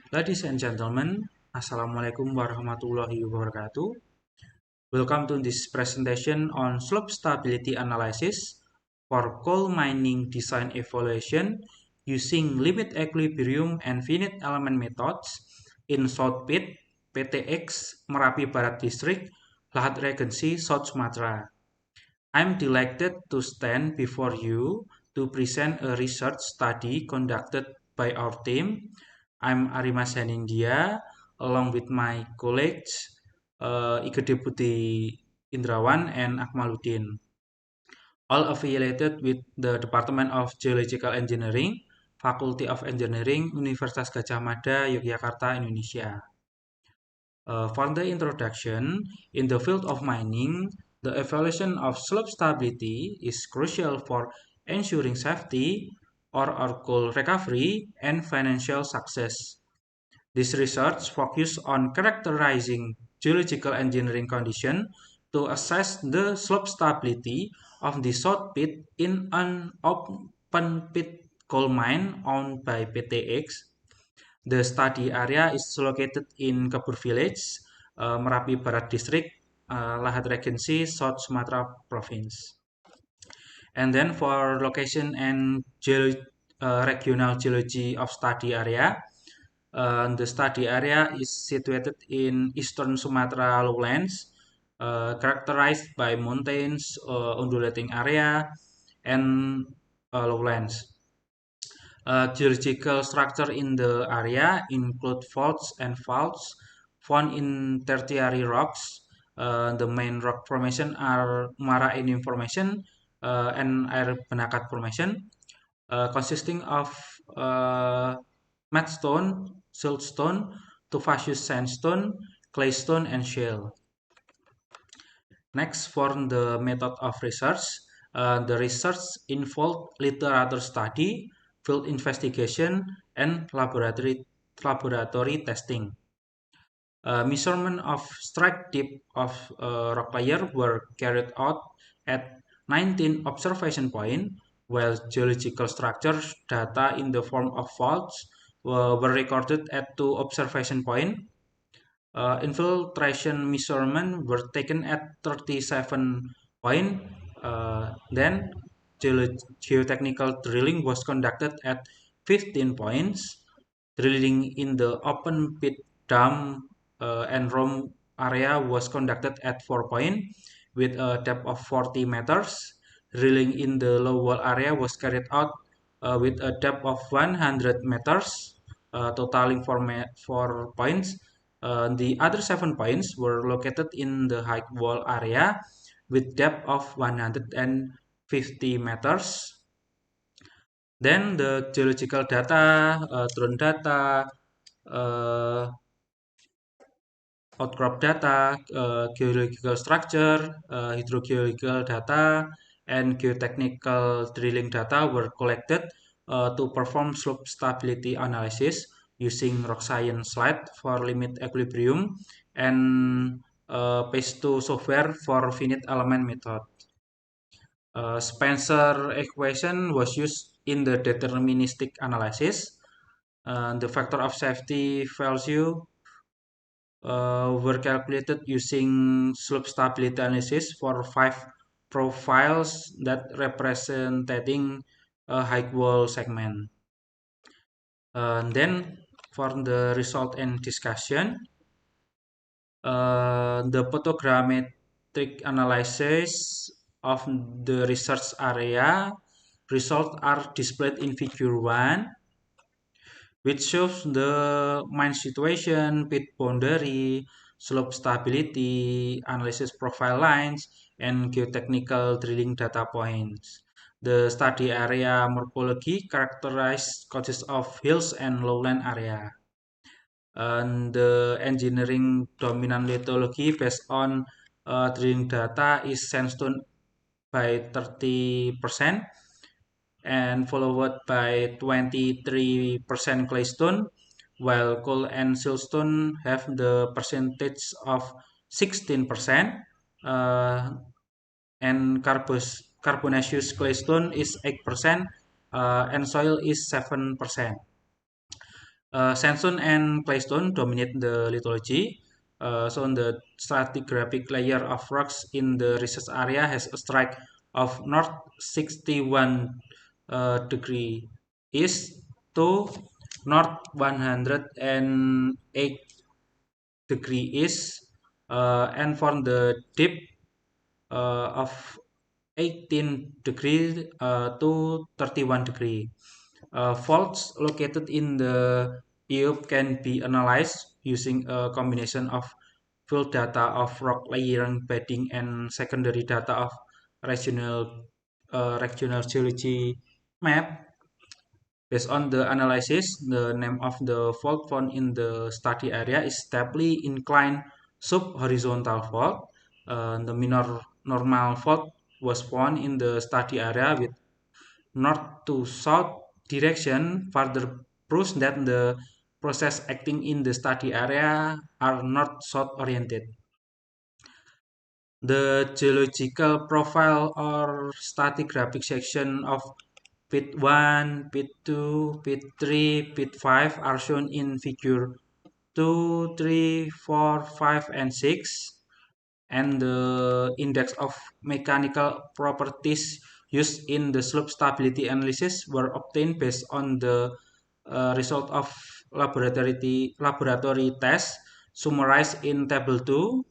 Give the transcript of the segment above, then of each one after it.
Ladies and gentlemen, Assalamualaikum warahmatullahi wabarakatuh. Welcome to this presentation on slope stability analysis for coal mining design evaluation using limit equilibrium and finite element methods in South Pit, PTX, Merapi Barat District, Lahat Regency, South Sumatra. I'm delighted to stand before you to present a research study conducted by our team. I'm Arimas Hanindia, along with my colleagues Ike Deputi Indrawan and Akmaluddin, all affiliated with the Department of Geological Engineering, Faculty of Engineering, Universitas Gadjah Mada, Yogyakarta, Indonesia. For the introduction, in the field of mining, the evaluation of slope stability is crucial for ensuring safety or coal recovery and financial success. This research focuses on characterizing geological engineering conditions to assess the slope stability of the South Pit in an open pit coal mine owned by PTX. The study area is located in Kebur Village, Merapi Barat District, Lahat Regency, South Sumatra Province. And then for location and regional geology of study area, the study area is situated in eastern Sumatra lowlands, characterized by mountains, undulating area, and lowlands. Geological structure in the area include faults and faults found in tertiary rocks. The main rock formation are Muara Enim Formation and Air Benakat Formation, consisting of mudstone, siltstone, tufaceous sandstone, claystone, and shale. Next, for the method of research, the research involved literature study, field investigation, and laboratory testing. Measurement of strike depth of rock layer were carried out at 19 observation points, while geological structure data in the form of faults were recorded at 2 observation points. Infiltration measurement were taken at 37 points. Then geotechnical drilling was conducted at 15 points. Drilling in the open pit dam and ROM area was conducted at 4 points with a depth of 40 meters. Drilling in the low wall area was carried out with a depth of 100 meters, totaling 4 points. The other 7 points were located in the high wall area with depth of 150 meters. Then the geological data, drone data, uh, outcrop data, geological structure, hydrogeological data, and geotechnical drilling data were collected to perform slope stability analysis using rock science slide for limit equilibrium and PACE2 software for finite element method. Spencer equation was used in the deterministic analysis. The factor of safety value were calculated using slope stability analysis for 5 profiles that representing a high wall segment. Then for the result and discussion, the photogrammetric analysis of the research area results are displayed in figure 1, which shows the mine situation, pit boundary, slope stability, analysis profile lines, and geotechnical drilling data points. The study area morphology consists of hills and lowland area. And the engineering dominant lithology based on drilling data is sandstone by 30%, and followed by 23% claystone, while coal and siltstone have the percentage of 16%, and carbonaceous claystone is 8%, and soil is 7%. Sandstone and claystone dominate the lithology. So on the stratigraphic layer of rocks in the research area has a strike of north 61 degree east to north 108 degree east, and from the dip of 18 degree to 31 degree. Faults located in the Europe can be analyzed using a combination of field data of rock layering, bedding, and secondary data of regional geology map. Based on the analysis, the name of the fault found in the study area is steeply inclined subhorizontal fault. The minor normal fault was found in the study area with north to south direction, further proves that the process acting in the study area are north-south oriented. The geological profile or stratigraphic section of pit 1, pit 2, pit 3, pit 5 are shown in figure 2, 3, 4, 5, and 6. And the index of mechanical properties used in the slope stability analysis were obtained based on the result of laboratory tests summarized in table 2.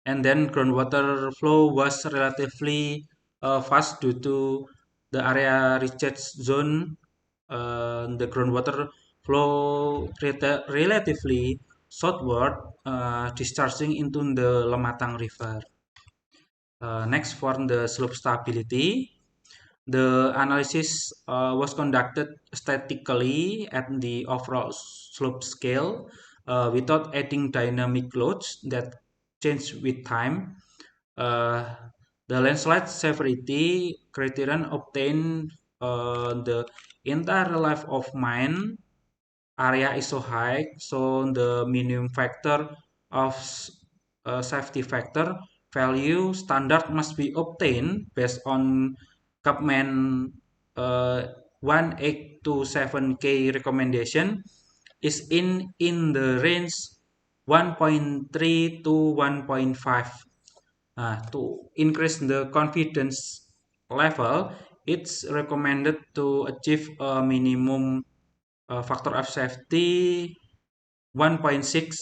And then groundwater flow was relatively fast due to the area research zone. The groundwater flow relatively southward, discharging into the Lematang River. Next, for the slope stability, the analysis was conducted statically at the overall slope scale without adding dynamic loads that change with time. Uh, the landslide severity criterion obtained the entire life of mine area is so high, so the minimum factor of safety factor value standard must be obtained based on Kapman 1827K recommendation is in the range 1.3 to 1.5. To increase the confidence level, it's recommended to achieve a minimum factor of safety 1.6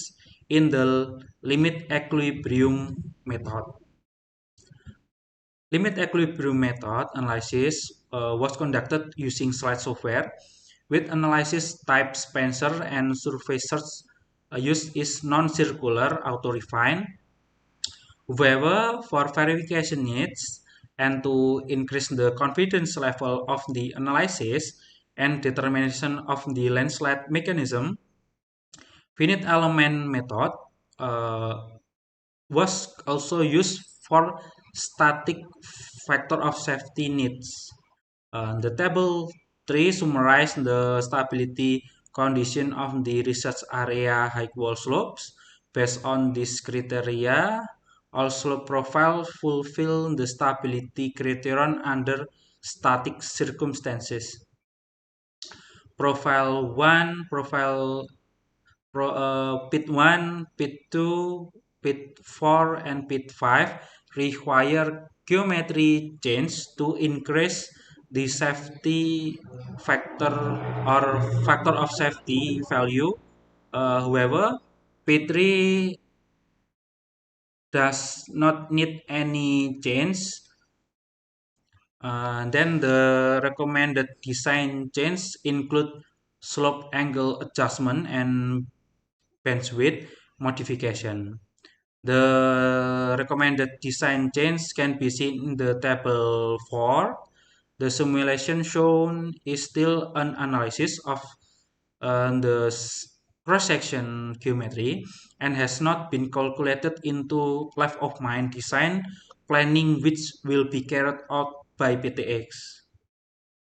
in the limit equilibrium method. Limit equilibrium method analysis was conducted using slide software with analysis type Spencer and survey search used is non-circular auto-refine. However, for verification needs and to increase the confidence level of the analysis and determination of the landslide mechanism, finite element method uh, was also used for static factor of safety needs. The table 3 summarizes the stability condition of the research area high wall slopes. Based on this criteria, all slope profiles fulfill the stability criterion under static circumstances. Profile 1, pit 1, pit 2, pit 4, and pit 5 require geometry change to increase the safety factor or factor of safety value. However, pit 3 does not need any change. Then the recommended design change include slope angle adjustment and bench width modification. The recommended design change can be seen in the table 4. The simulation shown is still an analysis of the cross-section geometry and has not been calculated into life of mine design planning, which will be carried out by PTX.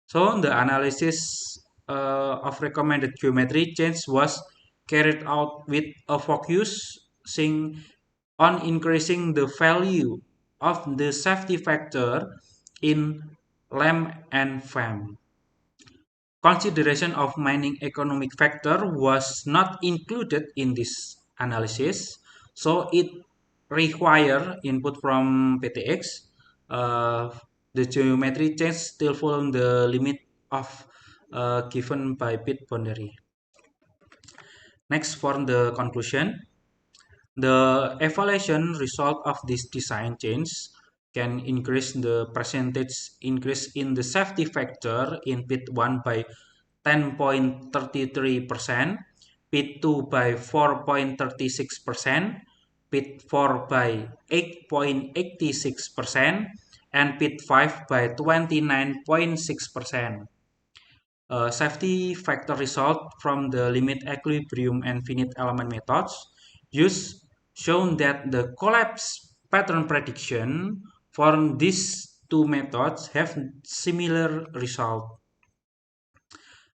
So the analysis of recommended geometry change was carried out with a focusing on increasing the value of the safety factor in LAM and FAM. consideration of mining economic factor was not included in this analysis, so it require input from PTX. Uh, the geometry change still follow the limit of given by pit boundary. Next, for the conclusion, the evaluation result of this design change can increase the percentage increase in the safety factor in pit 1 by 10.33%, pit 2 by 4.36%, pit 4 by 8.86%, and pit 5 by 29.6%. Safety factor result from the limit equilibrium and finite element methods use shown that the collapse pattern prediction for these two methods have similar result.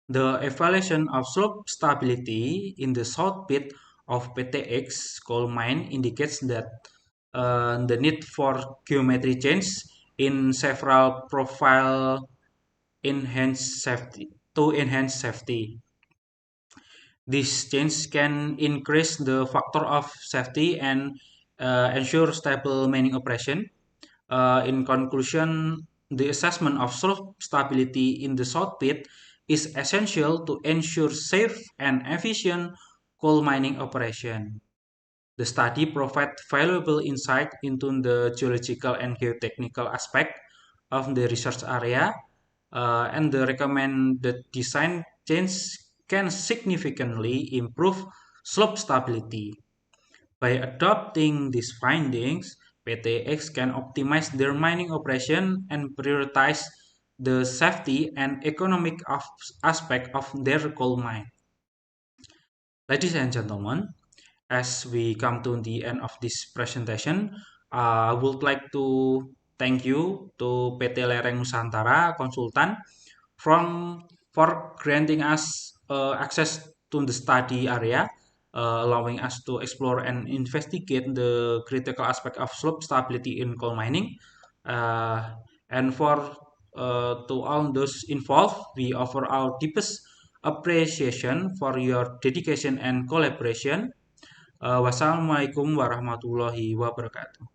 The evaluation of slope stability in the south pit of PTX coal mine indicates that the need for geometry change in several profile enhance safety to enhance safety. This change can increase the factor of safety and ensure stable mining operation. In conclusion, the assessment of slope stability in the south pit is essential to ensure safe and efficient coal mining operation. The study provides valuable insight into the geological and geotechnical aspect of the research area, and the recommended design change can significantly improve slope stability. By adopting these findings, PTX can optimize their mining operation and prioritize the safety and economic aspect of their coal mine. Ladies and gentlemen, as we come to the end of this presentation, I would like to thank you to PT Lereng Nusantara Konsultan from for granting us access to the study area, allowing us to explore and investigate the critical aspect of slope stability in coal mining. And for to all those involved, we offer our deepest appreciation for your dedication and collaboration. Wassalamualaikum warahmatullahi wabarakatuh.